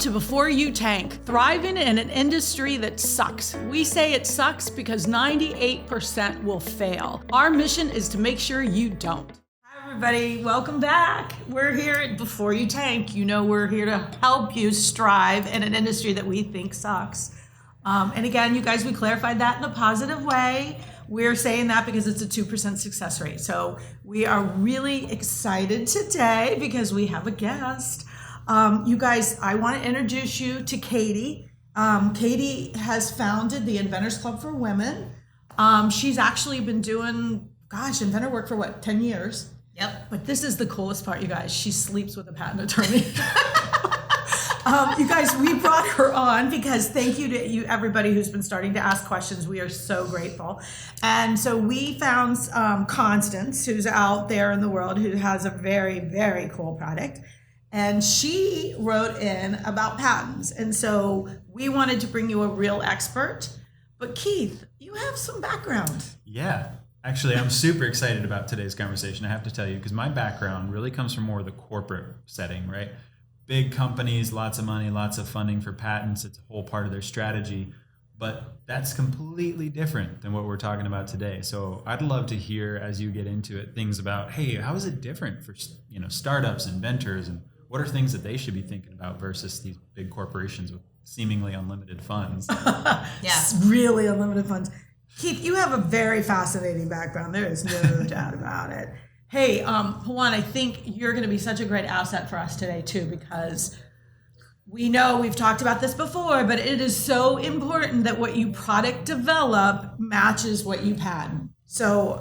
to Before You Tank, thriving in an industry that sucks. We say it sucks because 98% will fail. Our mission is to make sure you don't. Hi everybody, welcome back. We're here at Before You Tank. You know we're here to help you strive in an industry that we think sucks. And again, you guys, we clarified that in a positive way. We're saying that because it's a 2% success rate. So we are really excited today because we have a guest. You guys, I want to introduce you to Katie. Katie has founded the Inventors Club for Women. She's actually been doing, inventor work for 10 years? Yep. But this is the coolest part, you guys. She sleeps with a patent attorney. You guys, we brought her on because thank you to you, everybody who's been starting to ask questions. We are so grateful. And so we found Constance, who's out there in the world, who has a very, very cool product. And she wrote in about patents. And so we wanted to bring you a real expert. But Keith, you have some background. Yeah. Actually, I'm super excited about today's conversation, I have to tell you, because my background really comes from more of the corporate setting, right? Big companies, lots of money, lots of funding for patents. It's a whole part of their strategy. But that's completely different than what we're talking about today. So I'd love to hear, as you get into it, things about, hey, how is it different for startups, inventors, and what are things that they should be thinking about versus these big corporations with seemingly unlimited funds? Yes, really unlimited funds. Keith, you have a very fascinating background. There is no doubt about it. Hey, Juan, I think you're going to be such a great asset for us today, too, because we know we've talked about this before, but it is so important that what you product develop matches what you patent. So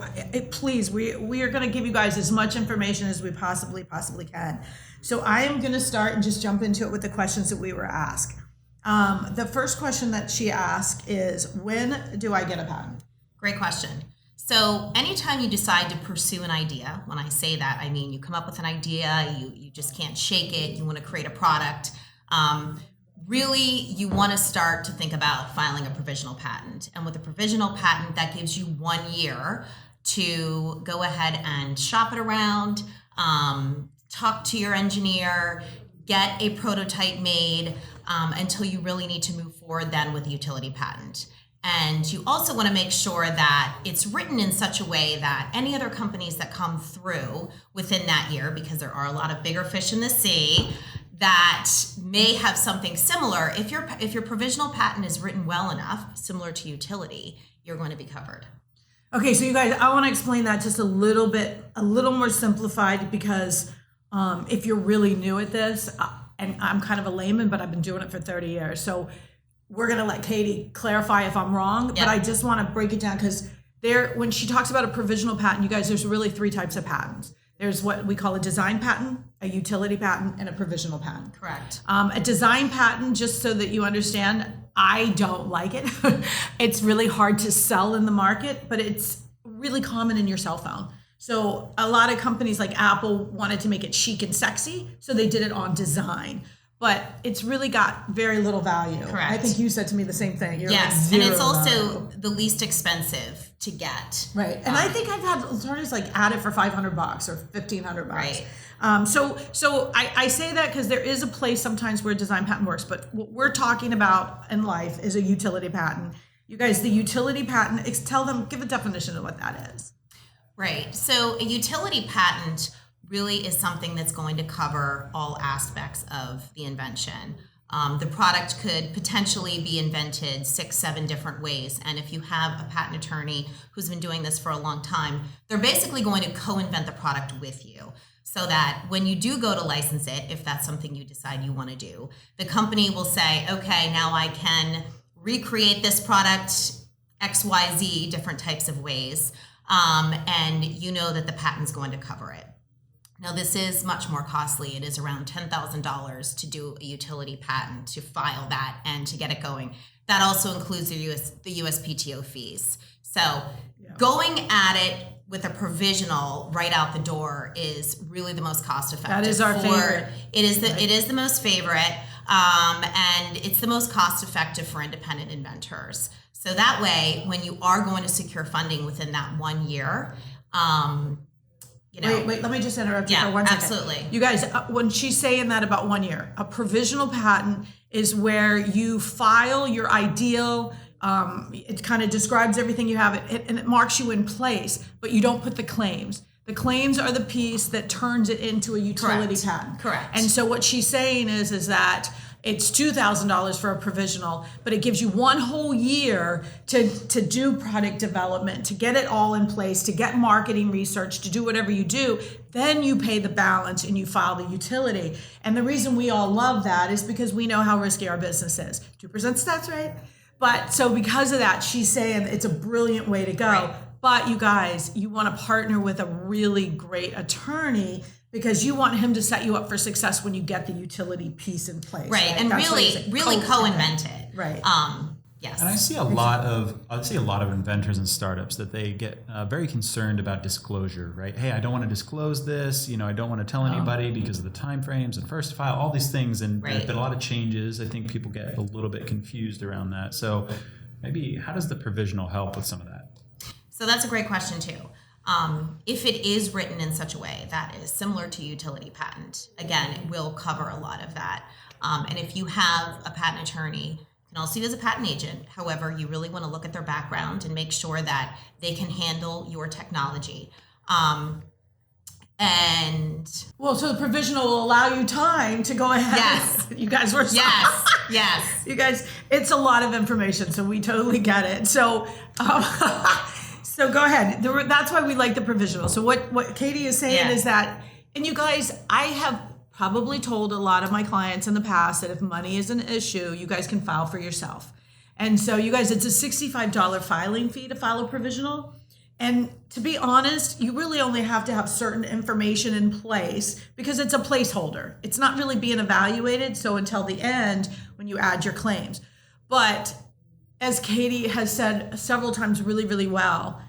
please, we are going to give you guys as much information as we possibly can. So I am going to start and just jump into it with the questions that we were asked. The first question that she asked is, when do I get a patent? Great question. So anytime you decide to pursue an idea, when I say that, I mean you come up with an idea, you just can't shake it, you want to create a product. Really, you want to start to think about filing a provisional patent. And with a provisional patent, that gives you 1 year to go ahead and shop it around, talk to your engineer, get a prototype made until you really need to move forward then with a utility patent. And you also want to make sure that it's written in such a way that any other companies that come through within that year, because there are a lot of bigger fish in the sea that may have something similar, if your provisional patent is written well enough, similar to utility, you're going to be covered. Okay, so you guys, I want to explain that just a little more simplified, because if you're really new at this, and I'm kind of a layman, but I've been doing it for 30 years. So we're going to let Katie clarify if I'm wrong, But I just want to break it down because when she talks about a provisional patent, you guys, there's really 3 types of patents. There's what we call a design patent, a utility patent, and a provisional patent. Correct. A design patent, just so that you understand, I don't like it. It's really hard to sell in the market, but it's really common in your cell phone. So a lot of companies like Apple wanted to make it chic and sexy, so they did it on design. But it's really got very little value. Correct. I think you said to me the same thing. Yes, and it's also the least expensive to get. Right, and I think I've had attorneys add it for $500 or $1,500. Right. So I say that because there is a place sometimes where design patent works, but what we're talking about in life is a utility patent. You guys, the utility patent, give a definition of what that is. Right. So a utility patent really is something that's going to cover all aspects of the invention. The product could potentially be invented 6-7 different ways. And if you have a patent attorney who's been doing this for a long time, they're basically going to co-invent the product with you. So that when you do go to license it, if that's something you decide you want to do, the company will say, okay, now I can recreate this product XYZ different types of ways. And you know that the patent's going to cover it. Now, this is much more costly. It is around $10,000 to do a utility patent, to file that and to get it going. That also includes the USPTO fees. So going at it with a provisional right out the door is really the most cost effective. That is our favorite. It is the most favorite, and it's the most cost effective for independent inventors. So that way, when you are going to secure funding within that 1 year, Wait, let me just interrupt you for 1 second. Absolutely. You guys, when she's saying that about 1 year, a provisional patent is where you file your ideal, it kind of describes everything you have, and it marks you in place, but you don't put the claims. The claims are the piece that turns it into a utility patent. Correct. And so what she's saying is that it's $2,000 for a provisional, but it gives you 1 whole year to do product development, to get it all in place, to get marketing research, to do whatever you do. Then you pay the balance and you file the utility. And the reason we all love that is because we know how risky our business is. 2% stats rate. But so because of that, she's saying it's a brilliant way to go. Right. But you guys, you want to partner with a really great attorney because you want him to set you up for success when you get the utility piece in place. Right. And That's really co-invent it. Right. Yes. And I see a lot of inventors and startups that they get very concerned about disclosure, right? Hey, I don't want to disclose this. I don't want to tell anybody because of the time frames and first to file, all these things. And there's been a lot of changes. I think people get a little bit confused around that. So maybe how does the provisional help with some of that? So that's a great question too. If it is written in such a way that is similar to utility patent, again, it will cover a lot of that. And if you have a patent attorney, you can also use a patent agent. However, you really want to look at their background and make sure that they can handle your technology. So the provisional will allow you time to go ahead. Yes. You guys were Yes. You guys, it's a lot of information, so we totally get it. So, so go ahead. That's why we like the provisional. So what Katie is saying is that, and you guys, I have probably told a lot of my clients in the past that if money is an issue, you guys can file for yourself. And so you guys, it's a $65 filing fee to file a provisional. And to be honest, you really only have to have certain information in place because it's a placeholder. It's not really being evaluated. So until the end, when you add your claims. But as Katie has said several times really, really well,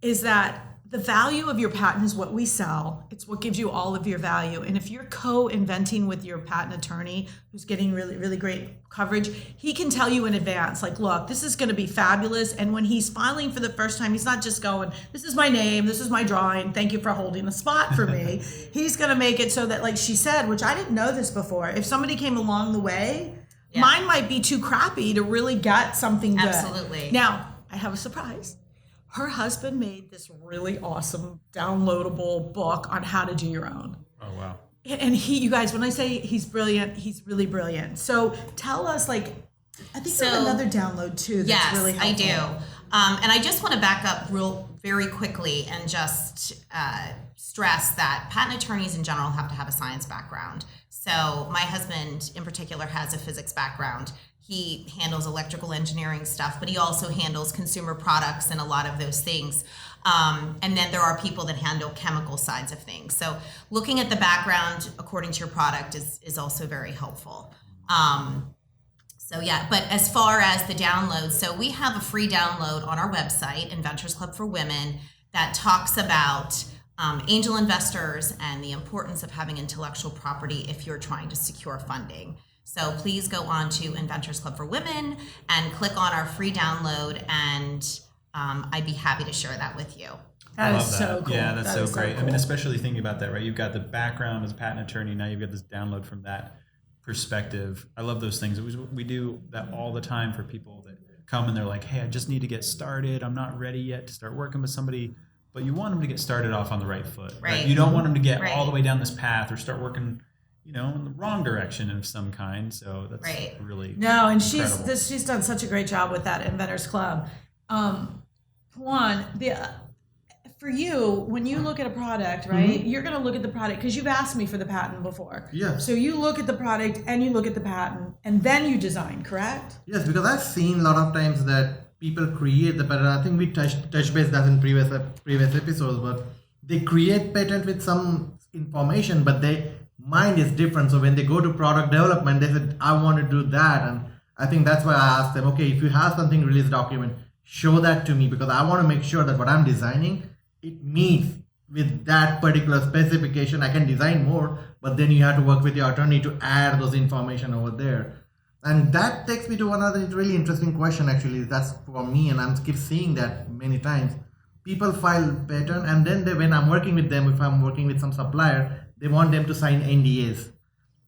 is that the value of your patent is what we sell. It's what gives you all of your value. And if you're co-inventing with your patent attorney who's getting really, really great coverage, he can tell you in advance, like, look, this is going to be fabulous. And when he's filing for the first time, he's not just going, this is my name, this is my drawing, thank you for holding the spot for me. He's going to make it so that, like she said, which I didn't know this before, if somebody came along the way, mine might be too crappy to really get something good. Absolutely. Now, I have a surprise. Her husband made this really awesome downloadable book on how to do your own. Oh, wow. And you guys, when I say he's brilliant, he's really brilliant. So tell us, I think you have another download too that's really helpful. Yes, I do. And I just want to back up very quickly and just stress that patent attorneys in general have to have a science background. So my husband in particular has a physics background. He handles electrical engineering stuff, but he also handles consumer products and a lot of those things. And then there are people that handle chemical sides of things. So looking at the background according to your product is also very helpful. But as far as the download, so we have a free download on our website, Inventors Club for Women, that talks about angel investors and the importance of having intellectual property if you're trying to secure funding. So please go on to Inventors Club for Women and click on our free download, and I'd be happy to share that with you. That is so cool. Yeah, that's so great. Cool. I mean, especially thinking about that, right? You've got the background as a patent attorney. Now you've got this download from that perspective. I love those things. We do that all the time for people that come and they're like, hey, I just need to get started. I'm not ready yet to start working with somebody. But you want them to get started off on the right foot. Right? You don't want them to get all the way down this path or start working in the wrong direction of some kind. So that's really and incredible. she's done such a great job with that Inventors Club. For you, when you look at a product, right, you're going to look at the product because you've asked me for the patent before. Yeah. So you look at the product and you look at the patent and then you design, correct? Yes, because I've seen a lot of times that people create the patent. I think we touched base that in previous episodes, but they create patent with some information, but their mind is different. So when they go to product development, they said, I want to do that. And I think that's why I asked them, okay, if you have something release document, show that to me because I want to make sure that what I'm designing, it meets with that particular specification. I can design more, but then you have to work with your attorney to add those information over there. And that takes me to another really interesting question, actually. That's for me, and I keep seeing that many times. people file patent, and then when I'm working with them, if I'm working with some supplier, they want them to sign NDAs.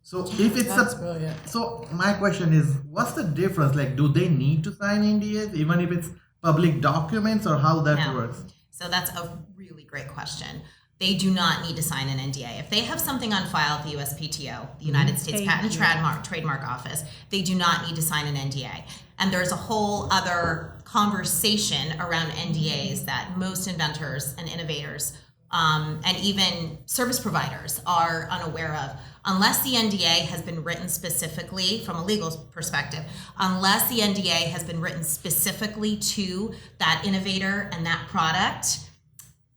So if it's That's brilliant. so my question is, what's the difference? Like, do they need to sign NDAs even if it's public documents, or how that No. works? So that's a really great question. They do not need to sign an NDA. If they have something on file at the USPTO, the United States Patent and Trademark Office, they do not need to sign an NDA. And there's a whole other conversation around NDAs that most inventors and innovators and even service providers are unaware of. Unless the NDA has been written specifically from a legal perspective, unless the NDA has been written specifically to that innovator and that product,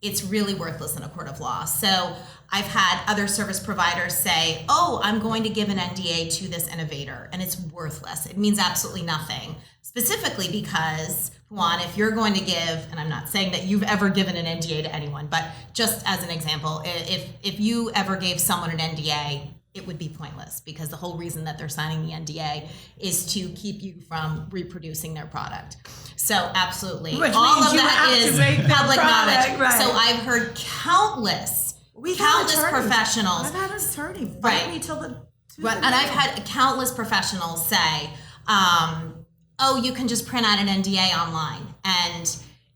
it's really worthless in a court of law. So I've had other service providers say, oh, I'm going to give an NDA to this innovator, and it's worthless. It means absolutely nothing. Specifically because, Juan, if you're going to give, and I'm not saying that you've ever given an NDA to anyone, but just as an example, if you ever gave someone an NDA, it would be pointless, because the whole reason that they're signing the NDA is to keep you from reproducing their product. So absolutely, Which all means of you that have to is make their public product, knowledge. right. So I've heard countless professionals. I've had an attorney fight Right. me till the Right, and I've had countless professionals say, oh, you can just print out an NDA online. And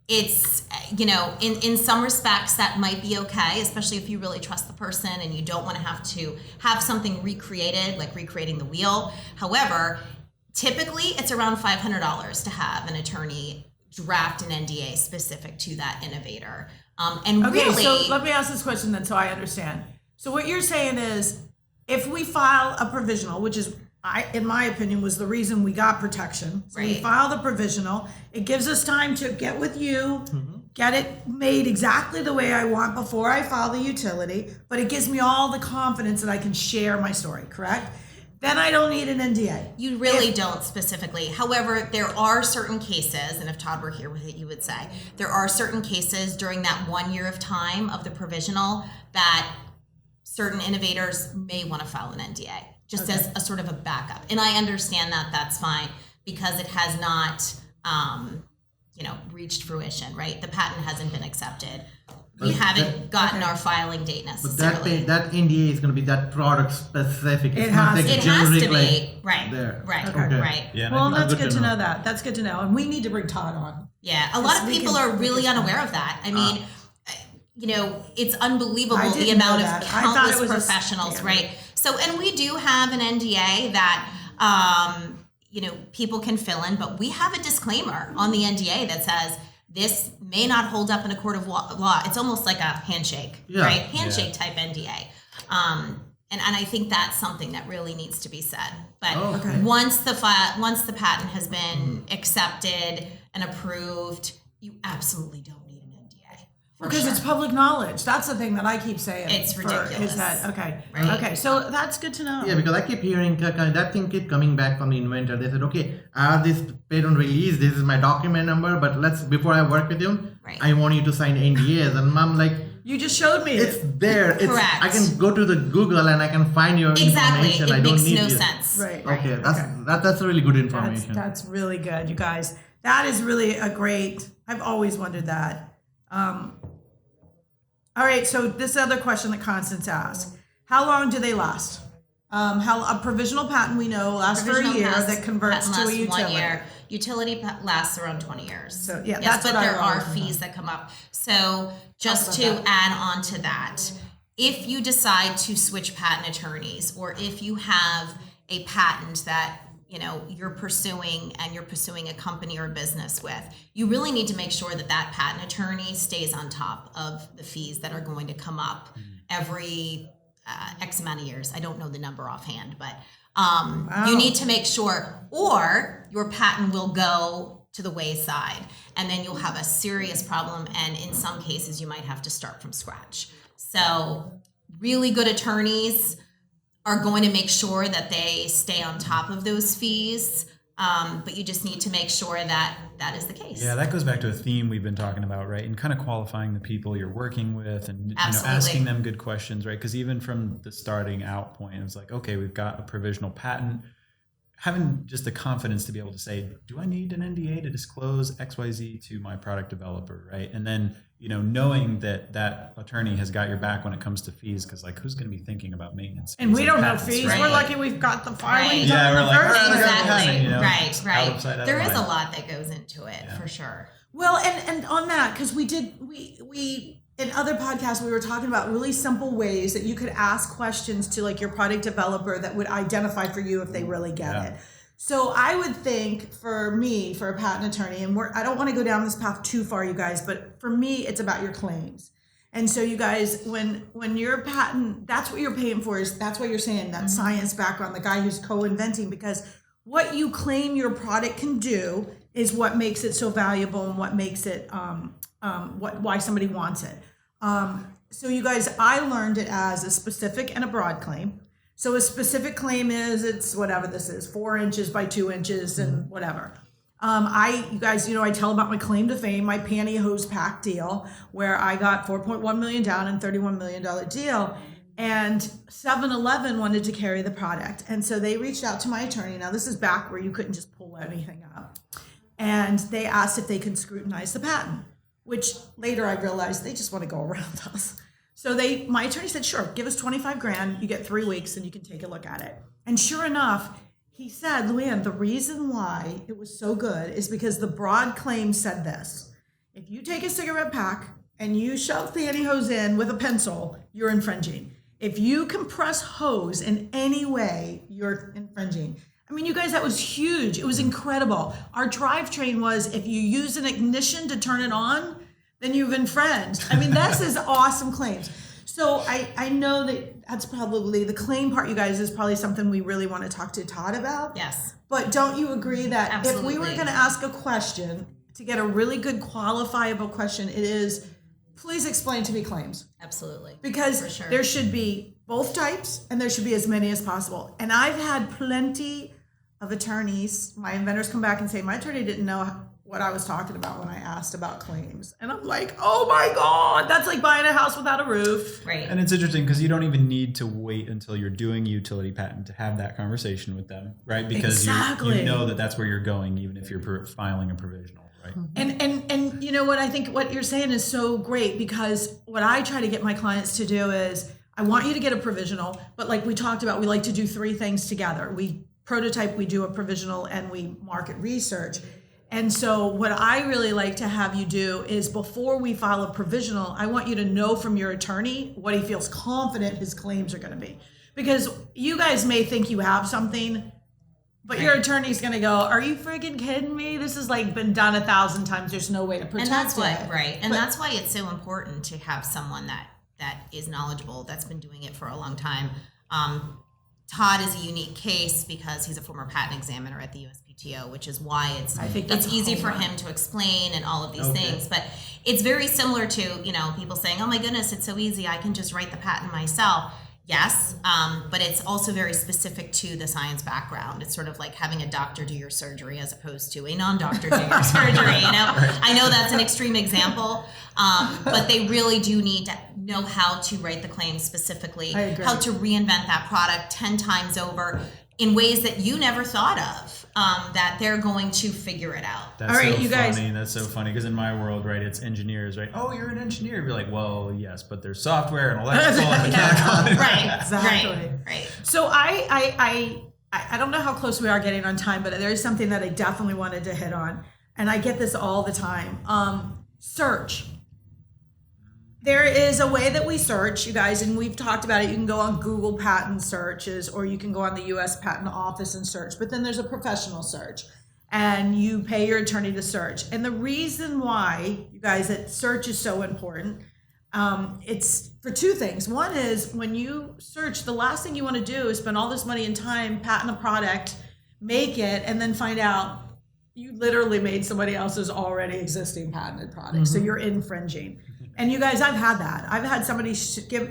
it's, in some respects that might be okay, especially if you really trust the person and you don't want to have something recreated, like recreating the wheel. However, typically it's around $500 to have an attorney draft an NDA specific to that innovator. And Okay, really, so let me ask this question then so I understand. So what you're saying is, if we file a provisional, which is, in my opinion, was the reason we got protection. So we Right. file the provisional. It gives us time to get with you, get it made exactly the way I want before I file the utility, but it gives me all the confidence that I can share my story, correct? Then I don't need an NDA. you really don't specifically. However, there are certain cases, and if Todd were here with it, you would say, there are certain cases during that 1 year of time of the provisional that certain innovators may want to file an NDA, just as a sort of a backup. And I understand that that's fine, because it has not, reached fruition, right? The patent hasn't been accepted. We haven't gotten our filing date But necessarily. that NDA is going to be that product specific. It It's not has- like It has generic, to be, like, right, there. right, Okay. right. Yeah, and Well, I think that's good good to to know. know that. That's good to know. And we need to bring Todd on. Yeah, a lot of we people can- are we really can- unaware of that. I mean, it's unbelievable I the didn't amount know of that. I thought countless it was a professionals, standard. right? So, and we do have an NDA that, people can fill in, but we have a disclaimer on the NDA that says this may not hold up in a court of law. It's almost like a handshake, Yeah. right? Handshake type NDA. And I think that's something that really needs to be said. But Okay. once the patent has been accepted and approved, you absolutely don't need an NDA. Because it's public knowledge. That's the thing that I keep saying. It's Is ridiculous. that okay? Right. Okay, so that's good to know. Yeah, because I keep hearing that thing keep coming back from the inventor. They said, okay, I have this patent release. This is my document number, but before I work with you, Right. I want you to sign NDAs. And I'm like, You just showed me it's it. there. Correct. I can go to the Google and I can find your Exactly. information. It I don't makes need no you. sense. Right. Okay, Okay. that's really good information. That's really good, you guys. That is really a great. I've always wondered that. All right, so this other question that Constance asked: how long do they last? How a provisional patent we know lasts for a Provisional year patent that converts to a lasts utility. 1 year. Utility lasts around 20 years. So, yeah, yes, that's but what I there are wanted to know. fees that come up. So just about to add on to that, if you decide to switch patent attorneys, or if you have a patent that you're pursuing and you're pursuing a company or a business with, you really need to make sure that that patent attorney stays on top of the fees that are going to come up every X amount of years. I don't know the number offhand, but you need to make sure, or your patent will go to the wayside, and then you'll have a serious problem, and in some cases you might have to start from scratch. So really good attorneys are going to make sure that they stay on top of those fees, but you just need to make sure that that is the case. Yeah, that goes back to a theme we've been talking about, right? And kind of qualifying the people you're working with, and Absolutely. asking them good questions, right? Because even from the starting out point, it's like, okay, we've got a provisional patent. having just the confidence to be able to say, do I need an NDA to disclose XYZ to my product developer, right? And then, knowing that attorney has got your back when it comes to fees, because like, who's going to be thinking about maintenance? And we don't know patents, fees. right? We're lucky we've got the filing Right. done Yeah, in we're the like, first oh, place. Exactly. Right. There is line. a lot that goes into it for sure. Well, and on that, because we in other podcasts, we were talking about really simple ways that you could ask questions to like your product developer that would identify for you if they really get it. So I would think for me, for a patent attorney, and I don't want to go down this path too far, you guys, but for me, it's about your claims. And so you guys, when your patent, that's what you're paying for, that's what you're saying, that science background, the guy who's co-inventing, because what you claim your product can do is what makes it so valuable and what makes it, why somebody wants it. So you guys, I learned it as a specific and a broad claim. So a specific claim is, it's whatever this is, 4 inches by 2 inches and whatever. You guys, I tell about my claim to fame, my pantyhose pack deal, where I got $4.1 million down and $31 million deal. And 7-Eleven wanted to carry the product. And so they reached out to my attorney. Now this is back where you couldn't just pull anything up. And they asked if they could scrutinize the patent, which later I realized they just want to go around us. So my attorney said, sure, give us 25 grand, you get 3 weeks and you can take a look at it. And sure enough, he said, Luann, the reason why it was so good is because the broad claim said this: if you take a cigarette pack and you shove pantyhose in with a pencil, you're infringing. If you compress hose in any way, you're infringing. I mean, you guys, that was huge. It was incredible. Our drivetrain was, if you use an ignition to turn it on, then you've infringed. I mean, this is awesome claims. So I know that's probably the claim part, you guys, is probably something we really want to talk to Todd about. Yes. But don't you agree that Absolutely. if we were going to ask a question, to get a really good qualifiable question, it is, please explain to me claims. Absolutely. Because for sure. there should be both types and there should be as many as possible. And I've had plenty of attorneys, my inventors come back and say, my attorney didn't know what I was talking about when I asked about claims. And I'm like, oh my God, that's like buying a house without a roof. Right. And it's interesting because you don't even need to wait until you're doing a utility patent to have that conversation with them, right? Because Exactly. you know that's where you're going, even if you're filing a provisional, right? And you know what, I think what you're saying is so great, because what I try to get my clients to do is, I want you to get a provisional, but like we talked about, we like to do 3 things together. We prototype, we do a provisional, and we market research. And so what I really like to have you do is, before we file a provisional, I want you to know from your attorney what he feels confident his claims are going to be. Because you guys may think you have something, but your attorney's going to go, are you friggin' kidding me? This has like been done 1,000 times. There's no way to protect And that's it. what, right. And that's why it's so important to have someone that is knowledgeable, that's been doing it for a long time. Todd is a unique case because he's a former patent examiner at the USPTO, which is why it's easy for him to explain and all of these things. But it's very similar to, people saying, oh my goodness, it's so easy, I can just write the patent myself. Yes, but it's also very specific to the science background. It's sort of like having a doctor do your surgery as opposed to a non-doctor do your surgery. I know that's an extreme example, but they really do need to know how to write the claims specifically, how to reinvent that product 10 times over in ways that you never thought of, that they're going to figure it out. That's all right, so you funny. guys. That's so funny because in my world, right, it's engineers, right? Oh, you're an engineer. You're like, well, yes, but there's software and electrical and mechanical. Right, Exactly. right. So I don't know how close we are getting on time, but there is something that I definitely wanted to hit on, and I get this all the time. Search. There is a way that we search, you guys, and we've talked about it. You can go on Google patent searches, or you can go on the U.S. Patent Office and search, but then there's a professional search, and you pay your attorney to search. And the reason why, you guys, that search is so important, it's for 2 things. One is, when you search, the last thing you want to do is spend all this money and time, patent a product, make it, and then find out you literally made somebody else's already existing patented product. So you're infringing. And you guys, I've had that. I've had somebody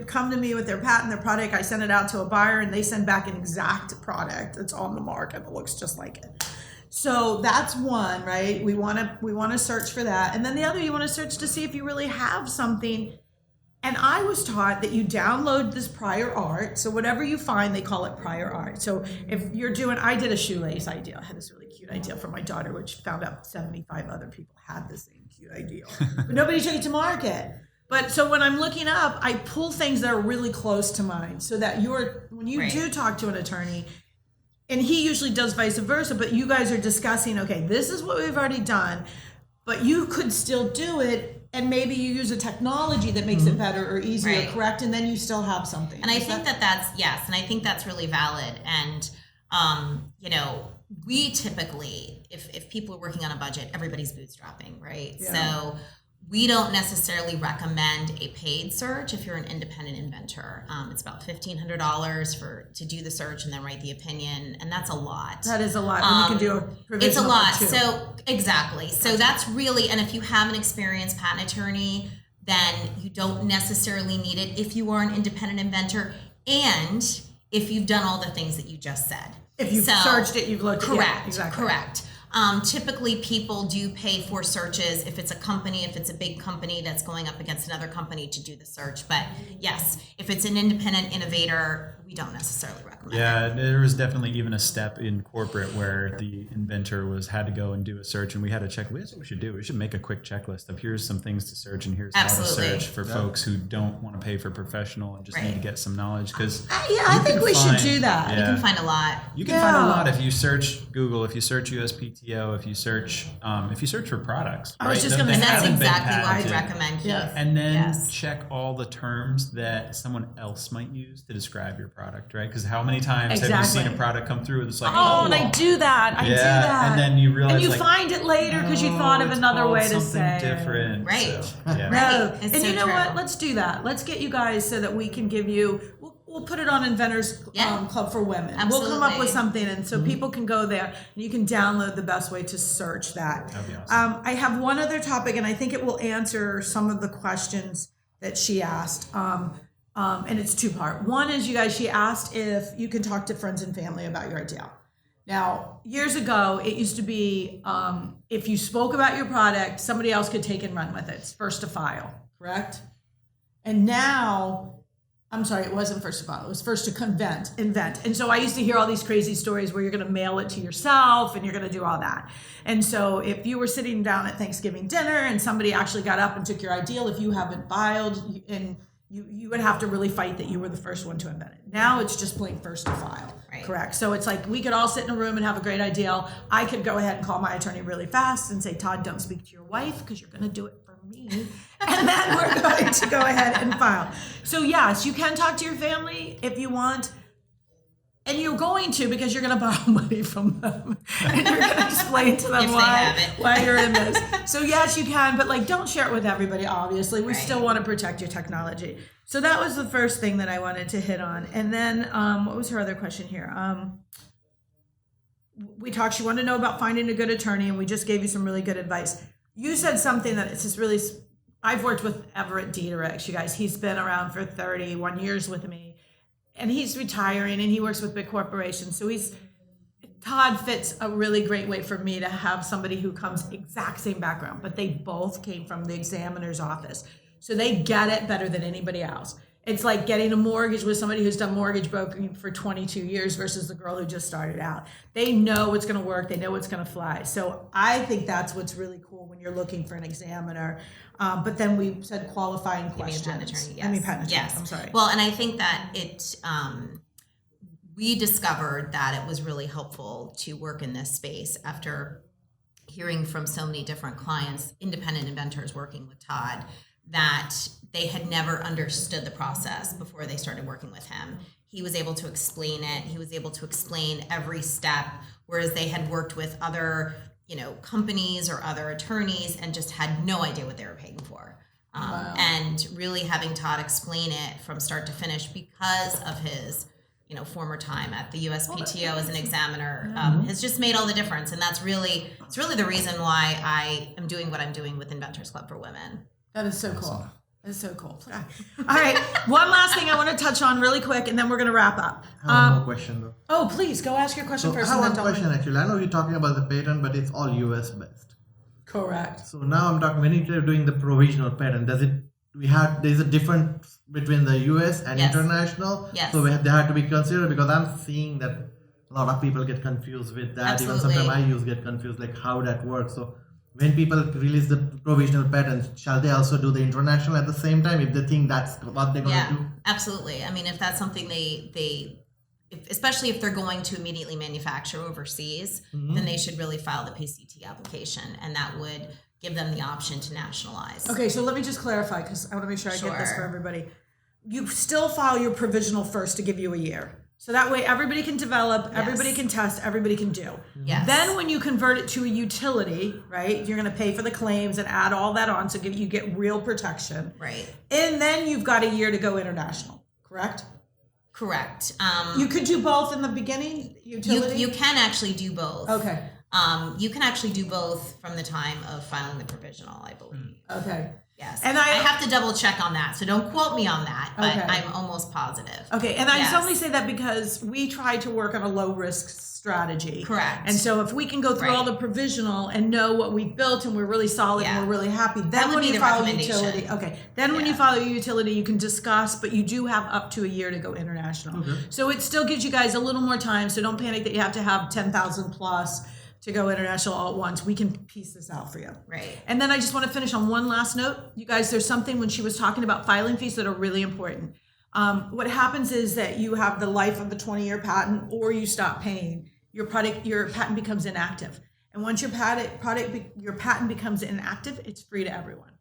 come to me with their patent, their product. I send it out to a buyer, and they send back an exact product. It's on the market. It looks just like it. So that's one, right? We want to search for that. And then the other, you want to search to see if you really have something And I was taught that you download this prior art. So whatever you find, they call it prior art. So if you're doing, I did a shoelace idea. I had this really cute idea for my daughter, which found out 75 other people had the same cute idea. But nobody took it to market. But so when I'm looking up, I pull things that are really close to mine so that when you do talk to an attorney, and he usually does vice versa, but you guys are discussing, okay, this is what we've already done, but you could still do it. And maybe you use a technology that makes it better or easier, correct? And then you still have something. And I think and I think that's really valid. And, we typically, if people are working on a budget, everybody's bootstrapping, right? Yeah. So we don't necessarily recommend a paid search if you're an independent inventor. It's about $1,500 to do the search and then write the opinion, and that's a lot. That is a lot. And you can do a provisional. It's a lot. Too. So exactly. So that's really, and if you have an experienced patent attorney, then you don't necessarily need it if you are an independent inventor, and if you've done all the things that you just said. If you've searched it, you've looked. Correct. Yeah, exactly. Correct. Typically, people do pay for searches if it's a company, if it's a big company that's going up against another company to do the search. But yes, if it's an independent innovator, we don't necessarily recommend it. Yeah, there was definitely even a step in corporate where the inventor had to go and do a search, and we had a checklist. That's what we should do. We should make a quick checklist of here's some things to search and here's how to search for folks who don't want to pay for professional and just need to get some knowledge. Because I think we should do that. You can find a lot. You can find a lot if you search Google, if you search USPTO, if you search for products. I was just going to say, and that's exactly what I'd recommend. Yes. And then check all the terms that someone else might use to describe your product, right? Because how many times have you seen a product come through and it's like, and I do that. I do that. And then you realize, and you find it later because you thought of another way to say different. Right. So, No. And you know what? Let's do that. Let's get you guys so that we can give you. We'll put it on Inventors Club for Women. Absolutely. We'll come up with something, and so people can go there and you can download the best way to search that. That'd be awesome. I have one other topic, and I think it will answer some of the questions that she asked. And it's two-part. One is, you guys, she asked if you can talk to friends and family about your idea. Now, years ago, it used to be if you spoke about your product, somebody else could take and run with it. It's first to file, correct? And now, I'm sorry, it wasn't first to file. It was first to invent. And so I used to hear all these crazy stories where you're going to mail it to yourself and you're going to do all that. And so if you were sitting down at Thanksgiving dinner and somebody actually got up and took your ideal, if you haven't filed, and you would have to really fight that you were the first one to invent it. Now it's just plain first to file, correct? So it's like we could all sit in a room and have a great ideal. I could go ahead and call my attorney really fast and say, Todd, don't speak to your wife because you're going to do it for me. And then we're going to go ahead and file. So yes, you can talk to your family if you want. And you're going to, because you're going to borrow money from them. And you're going to explain to them why you're in this. So yes, you can, but don't share it with everybody, obviously. We still want to protect your technology. So that was the first thing that I wanted to hit on. And then what was her other question here? She wanted to know about finding a good attorney, and we just gave you some really good advice. You said something that it's just really, I've worked with Everett Dieterich, you guys. He's been around for 31 years with me. And he's retiring, and he works with big corporations. So Todd fits a really great way for me to have somebody who comes exact same background, but they both came from the examiner's office. So they get it better than anybody else. It's like getting a mortgage with somebody who's done mortgage brokering for 22 years versus the girl who just started out. They know what's going to work. They know what's going to fly. So I think that's what's really cool when you're looking for an examiner. But then we said qualifying questions. Patent attorney, yes. I mean, patent attorney, yes. I'm sorry. Well, and I think that we discovered that it was really helpful to work in this space after hearing from so many different clients, independent inventors working with Todd, that they had never understood the process before they started working with him. He was able to explain it. He was able to explain every step, whereas they had worked with other, companies or other attorneys and just had no idea what they were paying for. Wow. And really having Todd explain it from start to finish because of his, former time at the USPTO as an examiner has just made all the difference. And it's really the reason why I am doing what I'm doing with Inventors Club for Women. That is so cool. That is so cool. All right. One last thing I want to touch on really quick, and then we're going to wrap up. I have one more question, though. Oh, please, go ask your question first. I have one question, actually. I know you're talking about the patent, but it's all US based. Correct. So now I'm talking, when you're doing the provisional patent, do there's a difference between the US and Yes. international. Yes. So they had to be considered, because I'm seeing that a lot of people get confused with that. Absolutely. Even sometimes I get confused, like how that works. So when people release the provisional patents, shall they also do the international at the same time if they think that's what they're going to do? Absolutely. I mean, if that's something especially if they're going to immediately manufacture overseas, then they should really file the PCT application, and that would give them the option to nationalize. Okay, so let me just clarify, because I want to make sure I get this Sure. for everybody. You still file your provisional first to give you a year. So that way everybody can develop, everybody can test, everybody can do. Yes. Then when you convert it to a utility, right, you're going to pay for the claims and add all that on, so you get real protection. Right. And then you've got a year to go international, correct? Correct. You could do both in the beginning, utility? You can actually do both. Okay, You can actually do both from the time of filing the provisional, I believe. okay. Yes. And I I have to double check on that, so don't quote me on that, but Okay. I'm almost positive. Okay, and I Yes. only say that because we try to work on a low risk strategy. Correct. And so if we can go through all the provisional and know what we've built and we're really solid and Yeah. we're really happy, then That would when be you the file a recommendation. utility, then when you Yeah. file a utility, you can discuss, but you do have up to a year to go international. So it still gives you guys a little more time. So don't panic that you have to have 10,000 plus to go international all at once. We can piece this out for you. Right. And then I just want to finish on one last note. You guys, there's something when she was talking about filing fees that are really important. What happens is that you have the life of the 20-year patent, or you stop paying. Your patent becomes inactive. And once your patent becomes inactive, it's free to everyone.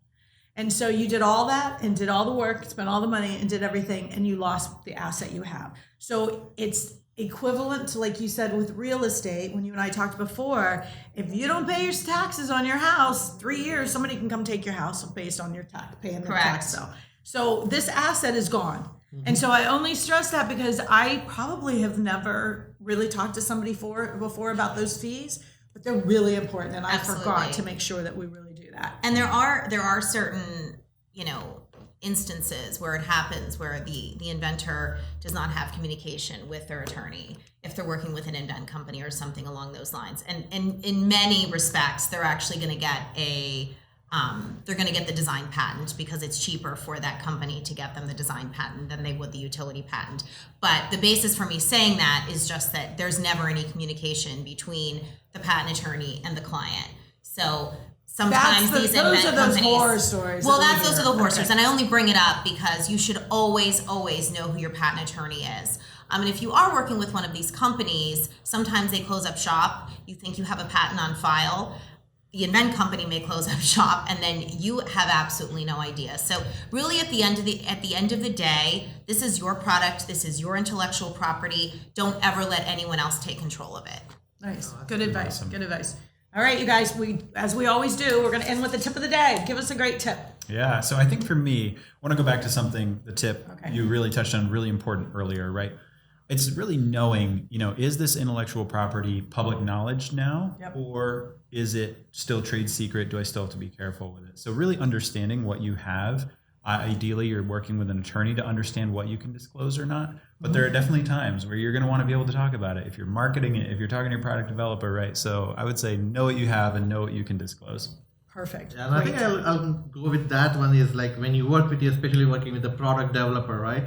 And so you did all that and did all the work, spent all the money and did everything, and you lost the asset you have. So it's equivalent to, like you said, with real estate, when you and I talked before, if you don't pay your taxes on your house, 3 years, somebody can come take your house based on your paying the tax bill. So this asset is gone. And so I only stress that because I probably have never really talked to somebody before about those fees, but they're really important, and I forgot Absolutely. to make sure that we really do that. And there are certain, instances where it happens where the inventor does not have communication with their attorney if they're working with an invent company or something along those lines. And in many respects, they're actually going to get the design patent, because it's cheaper for that company to get them the design patent than they would the utility patent. But the basis for me saying that is just that there's never any communication between the patent attorney and the client. So sometimes these those invent are those companies, horror stories. well, that we those hear. are the horror stories, Okay. and I only bring it up because you should always know who your patent attorney is. And if you are working with one of these companies, sometimes they close up shop. You think you have a patent on file. The invent company may close up shop, and then you have absolutely no idea. So really, at the end of the day, this is your product. This is your intellectual property. Don't ever let anyone else take control of it. Nice. Good advice. awesome. Good advice. All right, you guys, as we always do, we're going to end with the tip of the day. Give us a great tip. Yeah. So I think for me, I want to go back to something, the tip Okay. you really touched on, really important earlier, right? It's really knowing, is this intellectual property public knowledge now? Yep. Or is it still trade secret? Do I still have to be careful with it? So really understanding what you have. Ideally, you're working with an attorney to understand what you can disclose or not. But there are definitely times where you're going to want to be able to talk about it. If you're marketing it, if you're talking to your product developer, right? So I would say know what you have and know what you can disclose. Perfect. And I Great think I'll go with that one, is like when you work with, especially working with the product developer, right?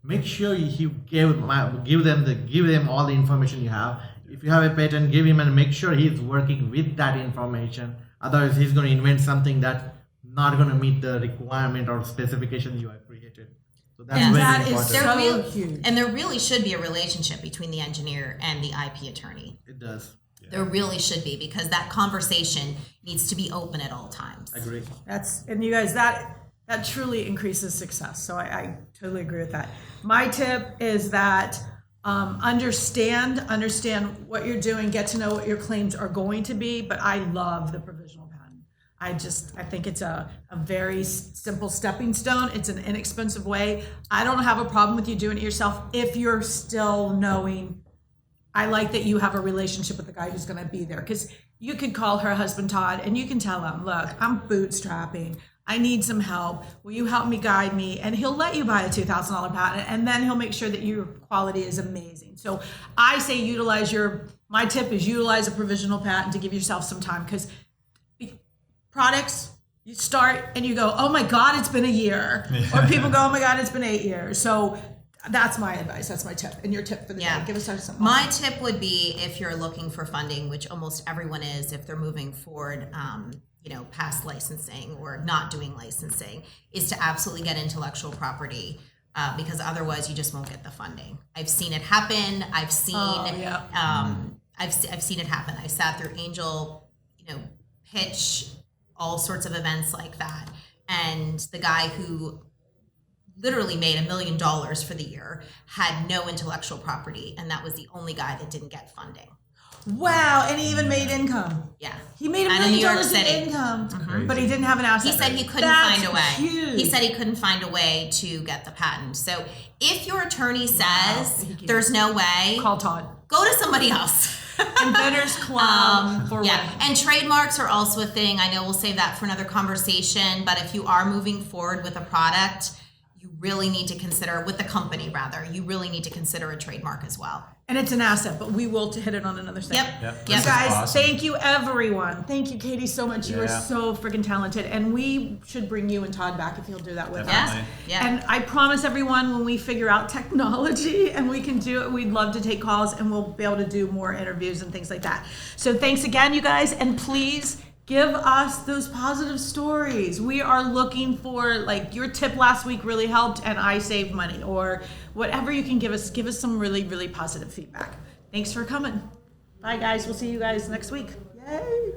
Make sure you give them all the information you have. If you have a patent, give him, and make sure he's working with that information. Otherwise, he's going to invent something that's not going to meet the requirement or specification you have created. So that's And very that is important. so There huge. And there really should be a relationship between the engineer and the IP attorney. It does. There really should be, because that conversation needs to be open at all times. Agree. And you guys, that truly increases success. So I totally agree with that. My tip is that understand what you're doing, get to know what your claims are going to be. But I love the provisional patent. I think it's a very simple stepping stone. It's an inexpensive way. I don't have a problem with you doing it yourself if you're still knowing. I like that you have a relationship with the guy who's going to be there, because you could call her husband Todd and you can tell him, look, I'm bootstrapping. I need some help. Will you help me, guide me? And he'll let you buy a $2,000 patent, and then he'll make sure that your quality is amazing. So I say my tip is utilize a provisional patent to give yourself some time, because products, You start and you go, oh my God, it's been a year. Or people go, oh my God, it's been 8 years. So that's my advice. That's my tip. And your tip for the day. Give us something. My tip would be, if you're looking for funding, which almost everyone is, if they're moving forward, past licensing or not doing licensing, is to absolutely get intellectual property. Because otherwise you just won't get the funding. I've seen it happen. I've seen I've seen it happen. I sat through Angel, pitch, all sorts of events like that. And the guy who literally made $1 million for the year had no intellectual property, and that was the only guy that didn't get funding. Wow, and he even made income. Yeah. He made $1 million in income, but he didn't have an asset. He said he couldn't find a way. Huge. He said he couldn't find a way to get the patent. So if your attorney says there's no way, call Todd. Go to somebody else. Inventors Club. And trademarks are also a thing. I know we'll save that for another conversation, but if you are moving forward with a product, you really need to consider, with the company rather, you really need to consider a trademark as well. And it's an asset, but we will hit it on another segment. Yep. Guys, awesome. Thank you everyone. Thank you, Katie, so much. You are so freaking talented. And we should bring you and Todd back if you'll do that with us. Yeah. And I promise everyone, when we figure out technology and we can do it, we'd love to take calls and we'll be able to do more interviews and things like that. So thanks again, you guys. And please give us those positive stories. We are looking for, your tip last week really helped and I saved money, or whatever you can give us some really, really positive feedback. Thanks for coming. Bye guys, we'll see you guys next week. Yay.